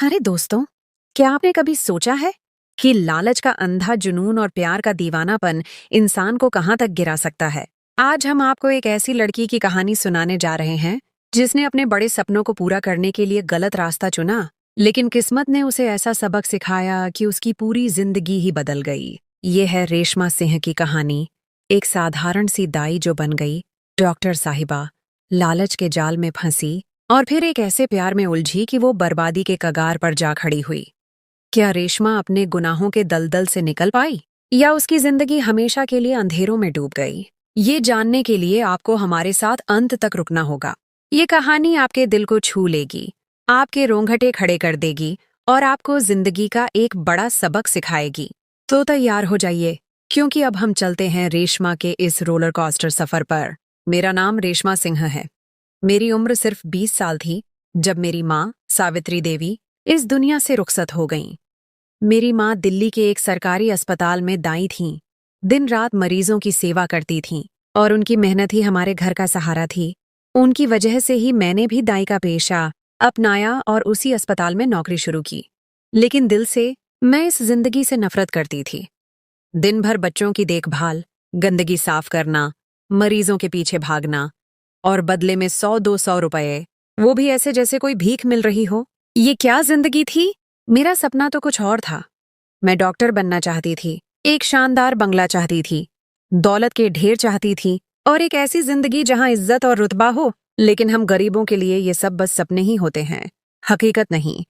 अरे दोस्तों, क्या आपने कभी सोचा है कि लालच का अंधा जुनून और प्यार का दीवानापन इंसान को कहाँ तक गिरा सकता है। आज हम आपको एक ऐसी लड़की की कहानी सुनाने जा रहे हैं जिसने अपने बड़े सपनों को पूरा करने के लिए गलत रास्ता चुना, लेकिन किस्मत ने उसे ऐसा सबक सिखाया कि उसकी पूरी जिंदगी ही बदल गई। ये है रेशमा सिंह की कहानी, एक साधारण सी दाई जो बन गई डॉक्टर साहिबा, लालच के जाल में फंसी और फिर एक ऐसे प्यार में उलझी कि वो बर्बादी के कगार पर जा खड़ी हुई। क्या रेशमा अपने गुनाहों के दलदल से निकल पाई या उसकी जिंदगी हमेशा के लिए अंधेरों में डूब गई? ये जानने के लिए आपको हमारे साथ अंत तक रुकना होगा। ये कहानी आपके दिल को छू लेगी, आपके रोंगटे खड़े कर देगी और आपको जिंदगी का एक बड़ा सबक सिखाएगी। तो तैयार हो जाइए, क्योंकि अब हम चलते हैं रेशमा के इस रोलर कोस्टर सफर पर। मेरा नाम रेशमा सिंह है। मेरी उम्र सिर्फ 20 साल थी जब मेरी माँ सावित्री देवी इस दुनिया से रुखसत हो गईं। मेरी माँ दिल्ली के एक सरकारी अस्पताल में दाई थीं, दिन रात मरीजों की सेवा करती थीं और उनकी मेहनत ही हमारे घर का सहारा थी। उनकी वजह से ही मैंने भी दाई का पेशा अपनाया और उसी अस्पताल में नौकरी शुरू की। लेकिन दिल से मैं इस जिंदगी से नफरत करती थी। दिन भर बच्चों की देखभाल, गंदगी साफ करना, मरीजों के पीछे भागना और बदले में 100-200 रुपए, वो भी ऐसे जैसे कोई भीख मिल रही हो। ये क्या जिंदगी थी? मेरा सपना तो कुछ और था। मैं डॉक्टर बनना चाहती थी, एक शानदार बंगला चाहती थी, दौलत के ढेर चाहती थी और एक ऐसी जिंदगी जहां इज्जत और रुतबा हो। लेकिन हम गरीबों के लिए ये सब बस सपने ही होते हैं, हकीकत नहीं।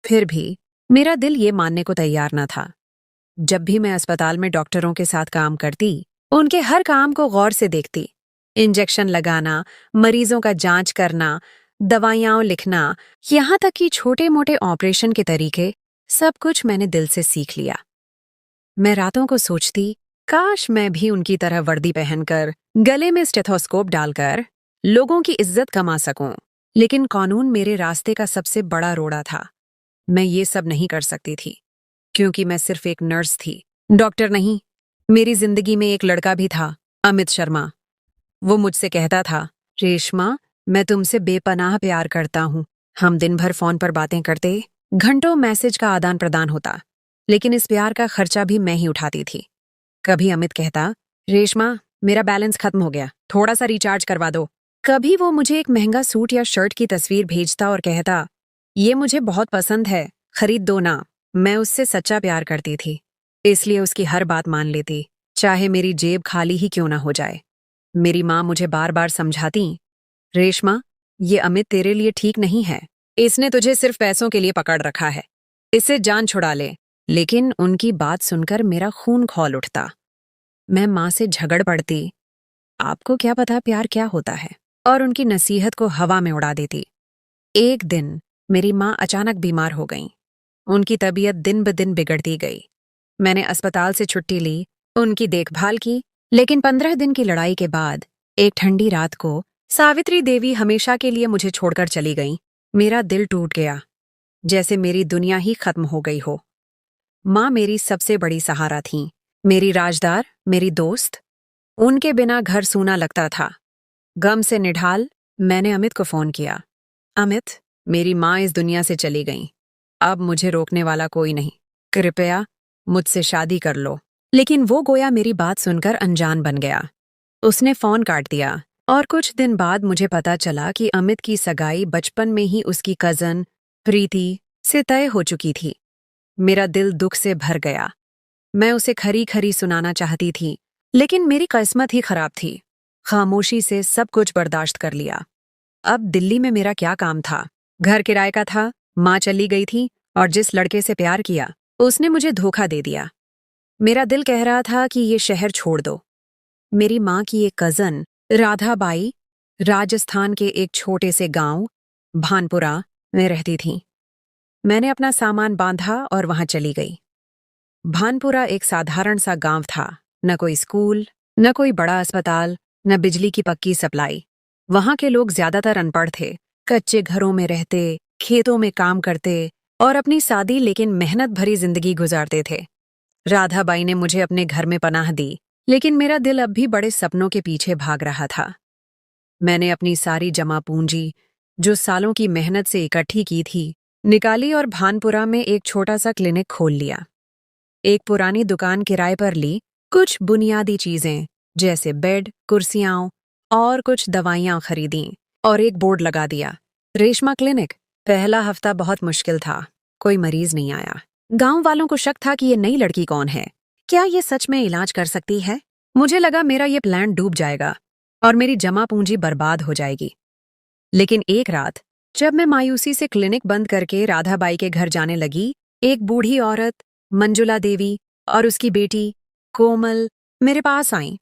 फिर भी मेरा दिल ये मानने को तैयार न था। जब भी मैं अस्पताल में डॉक्टरों के साथ काम करती, उनके हर काम को गौर से देखती। इंजेक्शन लगाना, मरीजों का जांच करना, दवाइयाँ लिखना, यहाँ तक कि छोटे मोटे ऑपरेशन के तरीके, सब कुछ मैंने दिल से सीख लिया। मैं रातों को सोचती, काश मैं भी उनकी तरह वर्दी पहनकर, गले में स्टेथोस्कोप डालकर लोगों की इज्जत कमा सकूं। लेकिन कानून मेरे रास्ते का सबसे बड़ा रोड़ा था। मैं ये सब नहीं कर सकती थी, क्योंकि मैं सिर्फ एक नर्स थी, डॉक्टर नहीं। मेरी जिंदगी में एक लड़का भी था, अमित शर्मा। वो मुझसे कहता था, रेशमा, मैं तुमसे बेपनाह प्यार करता हूँ। हम दिन भर फोन पर बातें करते, घंटों मैसेज का आदान प्रदान होता, लेकिन इस प्यार का खर्चा भी मैं ही उठाती थी। कभी अमित कहता, रेशमा, मेरा बैलेंस खत्म हो गया, थोड़ा सा रिचार्ज करवा दो। कभी वो मुझे एक महंगा सूट या शर्ट की तस्वीर भेजता और कहता, ये मुझे बहुत पसंद है, खरीद दो ना। मैं उससे सच्चा प्यार करती थी, इसलिए उसकी हर बात मान लेती, चाहे मेरी जेब खाली ही क्यों ना हो जाए। मेरी माँ मुझे बार बार समझाती, रेशमा, ये अमित तेरे लिए ठीक नहीं है। इसने तुझे सिर्फ पैसों के लिए पकड़ रखा है, इससे जान छुड़ा ले। लेकिन उनकी बात सुनकर मेरा खून खौल उठता। मैं माँ से झगड़ पड़ती, आपको क्या पता प्यार क्या होता है, और उनकी नसीहत को हवा में उड़ा देती। एक दिन मेरी माँ अचानक बीमार हो गईं। उनकी तबीयत दिन ब दिन बिगड़ती गई। मैंने अस्पताल से छुट्टी ली, उनकी देखभाल की, लेकिन 15 दिन की लड़ाई के बाद एक ठंडी रात को सावित्री देवी हमेशा के लिए मुझे छोड़कर चली गईं। मेरा दिल टूट गया, जैसे मेरी दुनिया ही खत्म हो गई हो। माँ मेरी सबसे बड़ी सहारा थीं, मेरी राजदार, मेरी दोस्त। उनके बिना घर सूना लगता था। गम से निढाल मैंने अमित को फोन किया, अमित, मेरी माँ इस दुनिया से चली गई। अब मुझे रोकने वाला कोई नहीं, कृपया मुझसे शादी कर लो। लेकिन वो गोया मेरी बात सुनकर अनजान बन गया। उसने फोन काट दिया और कुछ दिन बाद मुझे पता चला कि अमित की सगाई बचपन में ही उसकी कजन प्रीति से तय हो चुकी थी। मेरा दिल दुख से भर गया। मैं उसे खरी खरी सुनाना चाहती थी, लेकिन मेरी किस्मत ही खराब थी। खामोशी से सब कुछ बर्दाश्त कर लिया। अब दिल्ली में मेरा क्या काम था? घर किराए का था, माँ चली गई थी और जिस लड़के से प्यार किया उसने मुझे धोखा दे दिया। मेरा दिल कह रहा था कि ये शहर छोड़ दो। मेरी माँ की एक कजन राधाबाई राजस्थान के एक छोटे से गांव भानपुरा में रहती थी। मैंने अपना सामान बांधा और वहां चली गई। भानपुरा एक साधारण सा गांव था, न कोई स्कूल, न कोई बड़ा अस्पताल, न बिजली की पक्की सप्लाई। वहां के लोग ज्यादातर अनपढ़ थे, कच्चे घरों में रहते, खेतों में काम करते और अपनी सादी लेकिन मेहनत भरी जिंदगी गुजारते थे। राधाबाई ने मुझे अपने घर में पनाह दी, लेकिन मेरा दिल अब भी बड़े सपनों के पीछे भाग रहा था। मैंने अपनी सारी जमा पूंजी, जो सालों की मेहनत से इकट्ठी की थी, निकाली और भानपुरा में एक छोटा सा क्लिनिक खोल लिया। एक पुरानी दुकान किराए पर ली, कुछ बुनियादी चीजें जैसे बेड, कुर्सियां और कुछ दवाइयां खरीदी और एक बोर्ड लगा दिया, रेशमा क्लिनिक। पहला हफ्ता बहुत मुश्किल था, कोई मरीज नहीं आया। गांव वालों को शक था कि ये नई लड़की कौन है, क्या ये सच में इलाज कर सकती है। मुझे लगा मेरा ये प्लान डूब जाएगा और मेरी जमा पूंजी बर्बाद हो जाएगी। लेकिन एक रात जब मैं मायूसी से क्लिनिक बंद करके राधाबाई के घर जाने लगी, एक बूढ़ी औरत मंजुला देवी और उसकी बेटी कोमल मेरे पास आईं।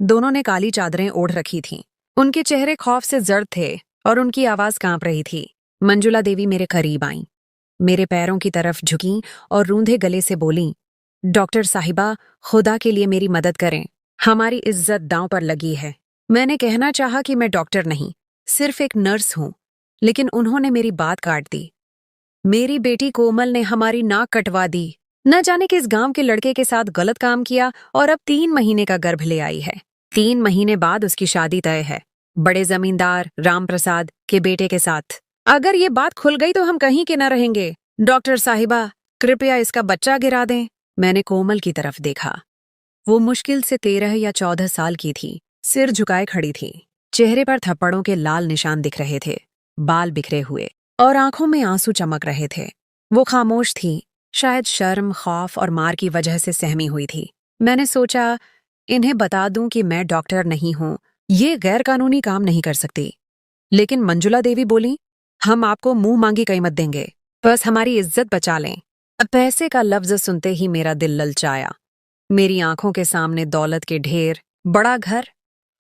दोनों ने काली चादरें ओढ़ रखी थीं। उनके चेहरे खौफ से जर्द थे और उनकी आवाज कांप रही थी। मंजुला देवी मेरे करीब आईं, मेरे पैरों की तरफ झुकीं और रूंधे गले से बोलीं, डॉक्टर साहिबा, खुदा के लिए मेरी मदद करें, हमारी इज्जत दांव पर लगी है। मैंने कहना चाहा कि मैं डॉक्टर नहीं, सिर्फ एक नर्स हूं, लेकिन उन्होंने मेरी बात काट दी। मेरी बेटी कोमल ने हमारी नाक कटवा दी। न जाने किस गांव के लड़के के साथ गलत काम किया और अब 3 महीने का गर्भ ले आई है। 3 महीने बाद उसकी शादी तय है, बड़े जमींदार राम प्रसाद के बेटे के साथ। अगर ये बात खुल गई तो हम कहीं के न रहेंगे। डॉक्टर साहिबा, कृपया इसका बच्चा गिरा दें। मैंने कोमल की तरफ देखा। वो मुश्किल से 13 या 14 साल की थी, सिर झुकाए खड़ी थी। चेहरे पर थप्पड़ों के लाल निशान दिख रहे थे, बाल बिखरे हुए और आंखों में आंसू चमक रहे थे। वो खामोश थी, शायद शर्म, खौफ और मार की वजह से सहमी हुई थी। मैंने सोचा, इन्हें बता दूं कि मैं डॉक्टर नहीं हूं, ये गैर कानूनी काम नहीं कर सकती। लेकिन मंजुला देवी बोली, हम आपको मुंह मांगी कीमत देंगे, बस हमारी इज्जत बचा लें। अब पैसे का लफ्ज सुनते ही मेरा दिल ललचाया। मेरी आंखों के सामने दौलत के ढेर, बड़ा घर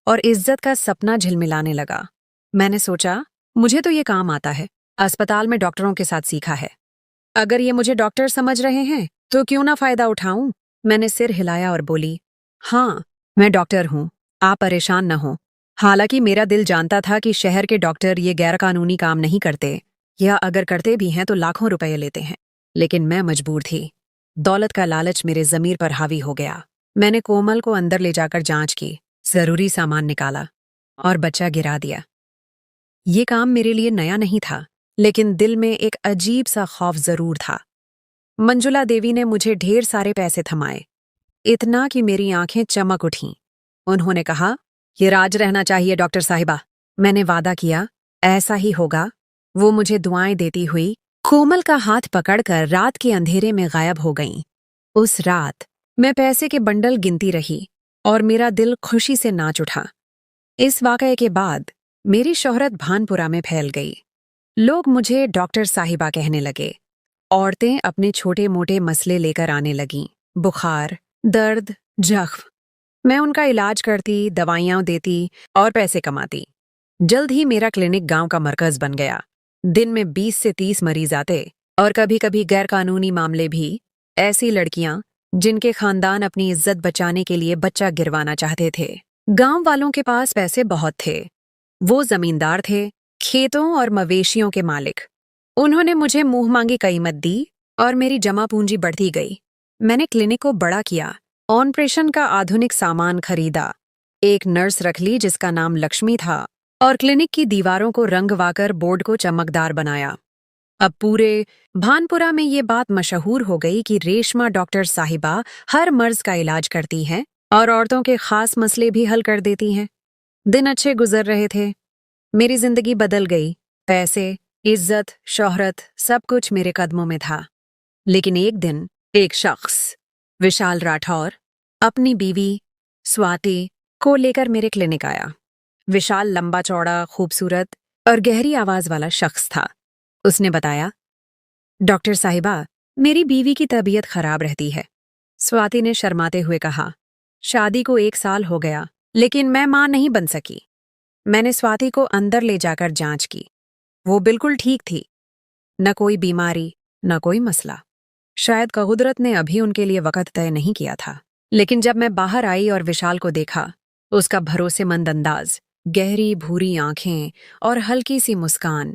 और इज्जत का सपना झिलमिलाने लगा। मैंने सोचा, मुझे तो ये काम आता है, अस्पताल में डॉक्टरों के साथ सीखा है। अगर ये मुझे डॉक्टर समझ रहे हैं तो क्यों ना फायदा उठाऊं। मैंने सिर हिलाया और बोली, हाँ, मैं डॉक्टर हूं, आप परेशान न हो। हालांकि मेरा दिल जानता था कि शहर के डॉक्टर ये गैरकानूनी काम नहीं करते, या अगर करते भी हैं तो लाखों रुपए लेते हैं। लेकिन मैं मजबूर थी। दौलत का लालच मेरे जमीर पर हावी हो गया। मैंने कोमल को अंदर ले जाकर जांच की, जरूरी सामान निकाला और बच्चा गिरा दिया। ये काम मेरे लिए नया नहीं था, लेकिन दिल में एक अजीब सा खौफ जरूर था। मंजुला देवी ने मुझे ढेर सारे पैसे थमाए, इतना कि मेरी आंखें चमक उठीं। उन्होंने कहा, ये राज रहना चाहिए डॉक्टर साहिबा। मैंने वादा किया, ऐसा ही होगा। वो मुझे दुआएं देती हुई कोमल का हाथ पकड़कर रात के अंधेरे में गायब हो गईं। उस रात मैं पैसे के बंडल गिनती रही और मेरा दिल खुशी से नाच उठा। इस वाकये के बाद मेरी शोहरत भानपुरा में फैल गई। लोग मुझे डॉक्टर साहिबा कहने लगे। औरतें अपने छोटे मोटे मसले लेकर आने लगीं, बुखार, दर्द, जख्म। मैं उनका इलाज करती, दवाइयां देती और पैसे कमाती। जल्द ही मेरा क्लिनिक गांव का मरकज बन गया। दिन में 20 से 30 मरीज आते और कभी कभी गैरकानूनी मामले भी। ऐसी लड़कियां जिनके खानदान अपनी इज्जत बचाने के लिए बच्चा गिरवाना चाहते थे। गांव वालों के पास पैसे बहुत थे। वो जमींदार थे, खेतों और मवेशियों के मालिक। उन्होंने मुझे मुंह मांगी कीमत दी और मेरी जमा पूंजी बढ़ती गई। मैंने क्लिनिक को बड़ा किया, ऑपरेशन का आधुनिक सामान खरीदा, एक नर्स रख ली जिसका नाम लक्ष्मी था और क्लिनिक की दीवारों को रंगवाकर बोर्ड को चमकदार बनाया। अब पूरे भानपुरा में ये बात मशहूर हो गई कि रेशमा डॉक्टर साहिबा हर मर्ज का इलाज करती हैं और औरतों के खास मसले भी हल कर देती हैं। दिन अच्छे गुजर रहे थे, मेरी जिंदगी बदल गई। पैसे, इज्जत, शोहरत, सब कुछ मेरे कदमों में था। लेकिन एक दिन एक शख्स, विशाल राठौर, अपनी बीवी स्वाति को लेकर मेरे क्लिनिक आया। विशाल लंबा चौड़ा, खूबसूरत और गहरी आवाज वाला शख्स था। उसने बताया, डॉक्टर साहिबा, मेरी बीवी की तबीयत खराब रहती है। स्वाति ने शर्माते हुए कहा, शादी को 1 साल हो गया, लेकिन मैं मां नहीं बन सकी। मैंने स्वाति को अंदर ले जाकर जांच की। वो बिल्कुल ठीक थी, न कोई बीमारी, न कोई मसला। शायद कुदरत ने अभी उनके लिए वक़्त तय नहीं किया था। लेकिन जब मैं बाहर आई और विशाल को देखा, उसका भरोसेमंद अंदाज, गहरी भूरी आंखें और हल्की सी मुस्कान,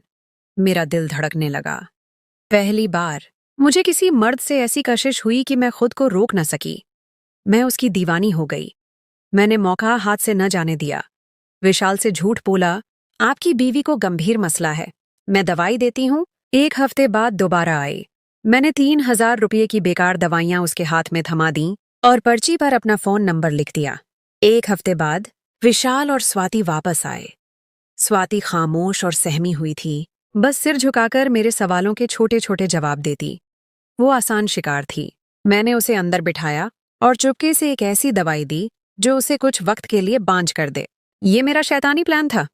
मेरा दिल धड़कने लगा। पहली बार मुझे किसी मर्द से ऐसी कशिश हुई कि मैं खुद को रोक न सकी। मैं उसकी दीवानी हो गई। मैंने मौका हाथ से न जाने दिया। विशाल से झूठ बोला, आपकी बीवी को गंभीर मसला है, मैं दवाई देती हूँ, 1 हफ्ते बाद दोबारा आई। मैंने 3,000 रुपये की बेकार दवाइयां उसके हाथ में थमा दी और पर्ची पर अपना फोन नंबर लिख दिया। 1 हफ्ते बाद विशाल और स्वाति वापस आए। स्वाति खामोश और सहमी हुई थी, बस सिर झुकाकर मेरे सवालों के छोटे छोटे जवाब देती। वो आसान शिकार थी। मैंने उसे अंदर बिठाया और चुपके से एक ऐसी दवाई दी जो उसे कुछ वक्त के लिए बांझ कर दे। ये मेरा शैतानी प्लान था।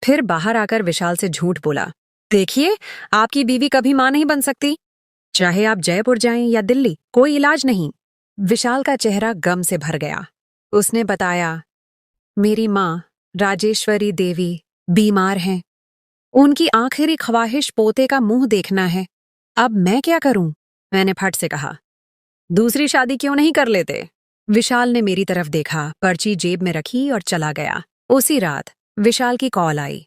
फिर बाहर आकर विशाल से झूठ बोला, देखिए, आपकी बीवी कभी मां नहीं बन सकती। चाहे आप जयपुर जाएं या दिल्ली, कोई इलाज नहीं। विशाल का चेहरा गम से भर गया। उसने बताया, मेरी मां राजेश्वरी देवी बीमार हैं। उनकी आखिरी ख्वाहिश पोते का मुंह देखना है। अब मैं क्या करूं? मैंने फट से कहा, दूसरी शादी क्यों नहीं कर लेते? विशाल ने मेरी तरफ देखा, पर्ची जेब में रखी और चला गया। उसी रात विशाल की कॉल आई।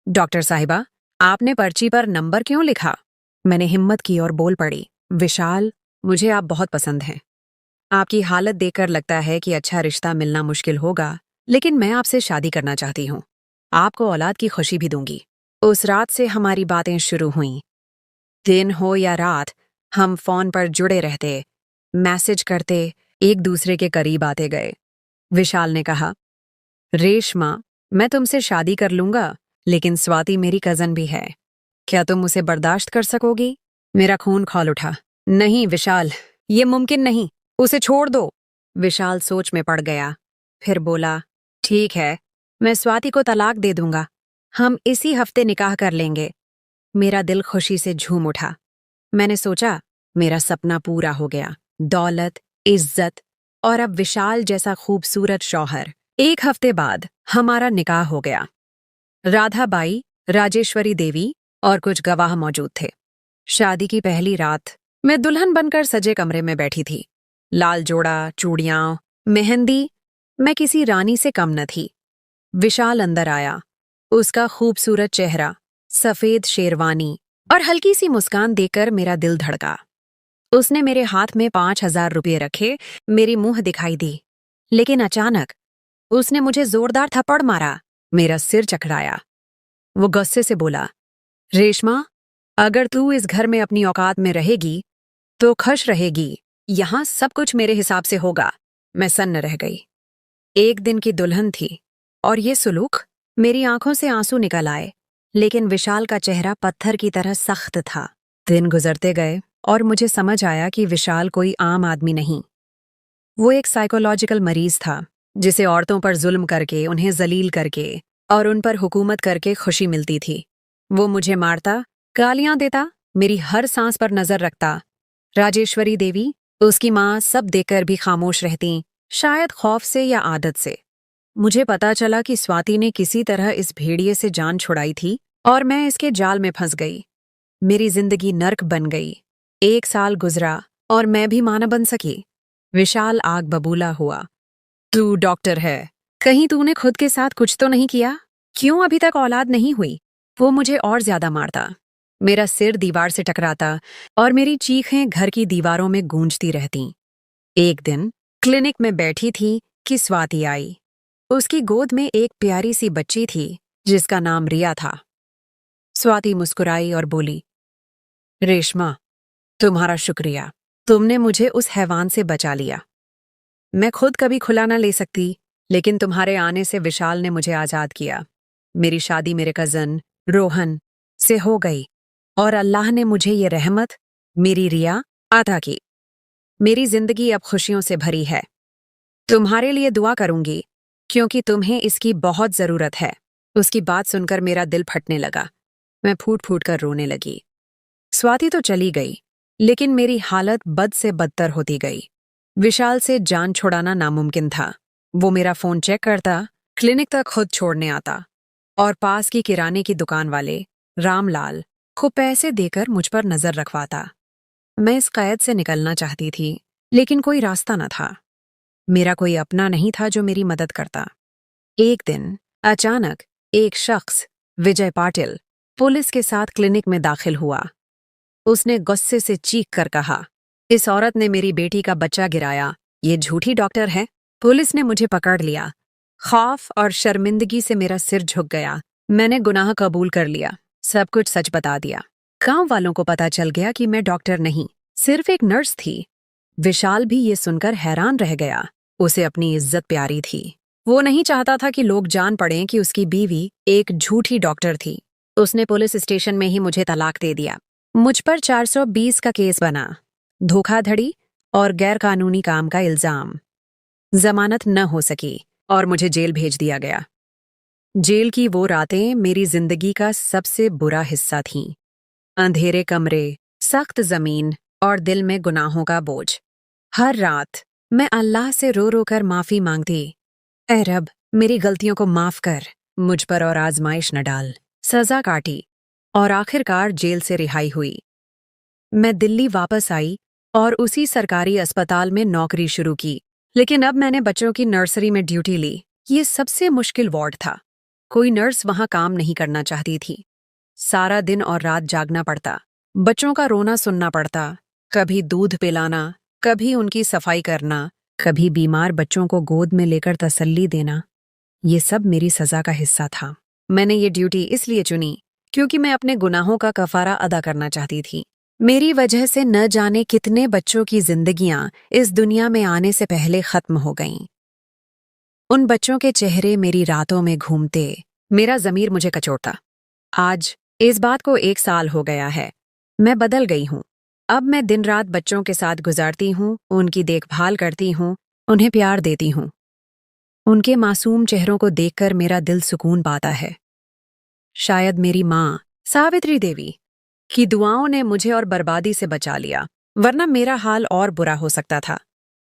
डॉक्टर साहिबा, आपने पर्ची पर नंबर क्यों लिखा? मैंने हिम्मत की और बोल पड़ी, विशाल, मुझे आप बहुत पसंद हैं। आपकी हालत देखकर लगता है कि अच्छा रिश्ता मिलना मुश्किल होगा, लेकिन मैं आपसे शादी करना चाहती हूँ। आपको औलाद की खुशी भी दूंगी। उस रात से हमारी बातें शुरू हुईं। दिन हो या रात, हम फोन पर जुड़े रहते, मैसेज करते, एक दूसरे के करीब आते गए। विशाल ने कहा, रेशमा, मैं तुमसे शादी कर लूंगा, लेकिन स्वाति मेरी कजन भी है। क्या तुम उसे बर्दाश्त कर सकोगी? मेरा खून खौल उठा। नहीं विशाल, ये मुमकिन नहीं, उसे छोड़ दो। विशाल सोच में पड़ गया, फिर बोला, ठीक है, मैं स्वाति को तलाक दे दूंगा। हम इसी हफ्ते निकाह कर लेंगे। मेरा दिल खुशी से झूम उठा। मैंने सोचा, मेरा सपना पूरा हो गया। दौलत, इज्जत और अब विशाल जैसा खूबसूरत शौहर। 1 हफ्ते बाद हमारा निकाह हो गया। राधाबाई, राजेश्वरी देवी और कुछ गवाह मौजूद थे। शादी की पहली रात मैं दुल्हन बनकर सजे कमरे में बैठी थी। लाल जोड़ा, चूड़ियां, मेहंदी, मैं किसी रानी से कम न थी। विशाल अंदर आया। उसका खूबसूरत चेहरा, सफेद शेरवानी और हल्की सी मुस्कान देखकर मेरा दिल धड़का। उसने मेरे हाथ में 5,000 रुपये रखे, मेरी मुंह दिखाई दी। लेकिन अचानक उसने मुझे जोरदार थप्पड़ मारा, मेरा सिर चकराया। वो गुस्से से बोला, रेशमा, अगर तू इस घर में अपनी औकात में रहेगी तो खुश रहेगी। यहां सब कुछ मेरे हिसाब से होगा। मैं सन्न रह गई। एक दिन की दुल्हन थी और ये सुलूक? मेरी आंखों से आंसू निकल आए, लेकिन विशाल का चेहरा पत्थर की तरह सख्त था। दिन गुजरते गए और मुझे समझ आया कि विशाल कोई आम आदमी नहीं। वो एक साइकोलॉजिकल मरीज था, जिसे औरतों पर जुल्म करके, उन्हें जलील करके और उन पर हुकूमत करके खुशी मिलती थी। वो मुझे मारता, गालियां देता, मेरी हर सांस पर नजर रखता। राजेश्वरी देवी, उसकी मां, सब देखकर भी खामोश रहती, शायद खौफ से या आदत से। मुझे पता चला कि स्वाति ने किसी तरह इस भेड़िए से जान छुड़ाई थी और मैं इसके जाल में फंस गई। मेरी जिंदगी नर्क बन गई। 1 साल गुजरा और मैं भी मां न बन सकी। विशाल आग बबूला हुआ, तू डॉक्टर है, कहीं तूने खुद के साथ कुछ तो नहीं किया? क्यों अभी तक औलाद नहीं हुई? वो मुझे और ज्यादा मारता। मेरा सिर दीवार से टकराता और मेरी चीखें घर की दीवारों में गूंजती रहतीं। एक दिन क्लिनिक में बैठी थी कि स्वाति आई। उसकी गोद में एक प्यारी सी बच्ची थी जिसका नाम रिया था। स्वाति मुस्कुराई और बोली, रेशमा, तुम्हारा शुक्रिया, तुमने मुझे उस हैवान से बचा लिया। मैं खुद कभी खुला न ले सकती, लेकिन तुम्हारे आने से विशाल ने मुझे आजाद किया। मेरी शादी मेरे कजन रोहन से हो गई और अल्लाह ने मुझे ये रहमत, मेरी रिया, अता की। मेरी जिंदगी अब खुशियों से भरी है। तुम्हारे लिए दुआ करूंगी क्योंकि तुम्हें इसकी बहुत जरूरत है। उसकी बात सुनकर मेरा दिल फटने लगा। मैं फूट फूट कर रोने लगी। स्वाति तो चली गई, लेकिन मेरी हालत बद से बदतर होती गई। विशाल से जान छुड़ाना नामुमकिन था। वो मेरा फोन चेक करता, क्लिनिक तक खुद छोड़ने आता और पास की किराने की दुकान वाले रामलाल को पैसे देकर मुझ पर नजर रखवाता। मैं इस कैद से निकलना चाहती थी, लेकिन कोई रास्ता न था। मेरा कोई अपना नहीं था जो मेरी मदद करता। एक दिन अचानक एक शख्स, विजय पाटिल, पुलिस के साथ क्लिनिक में दाखिल हुआ। उसने गुस्से से चीख कर कहा, इस औरत ने मेरी बेटी का बच्चा गिराया, ये झूठी डॉक्टर है। पुलिस ने मुझे पकड़ लिया। खौफ और शर्मिंदगी से मेरा सिर झुक गया। मैंने गुनाह कबूल कर लिया, सब कुछ सच बता दिया। गांव वालों को पता चल गया कि मैं डॉक्टर नहीं, सिर्फ एक नर्स थी। विशाल भी ये सुनकर हैरान रह गया। उसे अपनी इज्जत प्यारी थी। वो नहीं चाहता था कि लोग जान पड़ें कि उसकी बीवी एक झूठी डॉक्टर थी। उसने पुलिस स्टेशन में ही मुझे तलाक दे दिया। मुझ पर 420 का केस बना, धोखाधड़ी और गैरकानूनी काम का इल्जाम। जमानत न हो सकी और मुझे जेल भेज दिया गया। जेल की वो रातें मेरी जिंदगी का सबसे बुरा हिस्सा थीं। अंधेरे कमरे, सख्त जमीन और दिल में गुनाहों का बोझ। हर रात मैं अल्लाह से रो रो कर माफी मांगती, ऐ रब, मेरी गलतियों को माफ कर, मुझ पर और आजमाइश न डाल। सजा काटी और आखिरकार जेल से रिहाई हुई। मैं दिल्ली वापस आई और उसी सरकारी अस्पताल में नौकरी शुरू की। लेकिन अब मैंने बच्चों की नर्सरी में ड्यूटी ली। ये सबसे मुश्किल वार्ड था। कोई नर्स वहां काम नहीं करना चाहती थी। सारा दिन और रात जागना पड़ता, बच्चों का रोना सुनना पड़ता, कभी दूध पिलाना, कभी उनकी सफाई करना, कभी बीमार बच्चों को गोद में लेकर तसल्ली देना। ये सब मेरी सजा का हिस्सा था। मैंने ये ड्यूटी इसलिए चुनी क्योंकि मैं अपने गुनाहों का कफारा अदा करना चाहती थी। मेरी वजह से न जाने कितने बच्चों की जिंदगियां इस दुनिया में आने से पहले खत्म हो गईं। उन बच्चों के चेहरे मेरी रातों में घूमते, मेरा ज़मीर मुझे कचोटता। आज इस बात को 1 साल हो गया है। मैं बदल गई हूँ। अब मैं दिन रात बच्चों के साथ गुजारती हूँ, उनकी देखभाल करती हूँ, उन्हें प्यार देती हूँ। उनके मासूम चेहरों को देखकर मेरा दिल सुकून पाता है। शायद मेरी माँ, सावित्री देवी, की दुआओं ने मुझे और बर्बादी से बचा लिया, वरना मेरा हाल और बुरा हो सकता था।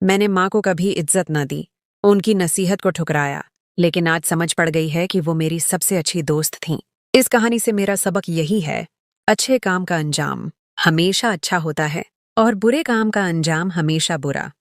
मैंने माँ को कभी इज्जत न दी, उनकी नसीहत को ठुकराया, लेकिन आज समझ पड़ गई है कि वो मेरी सबसे अच्छी दोस्त थीं। इस कहानी से मेरा सबक यही है, अच्छे काम का अंजाम हमेशा अच्छा होता है और बुरे काम का अंजाम हमेशा बुरा।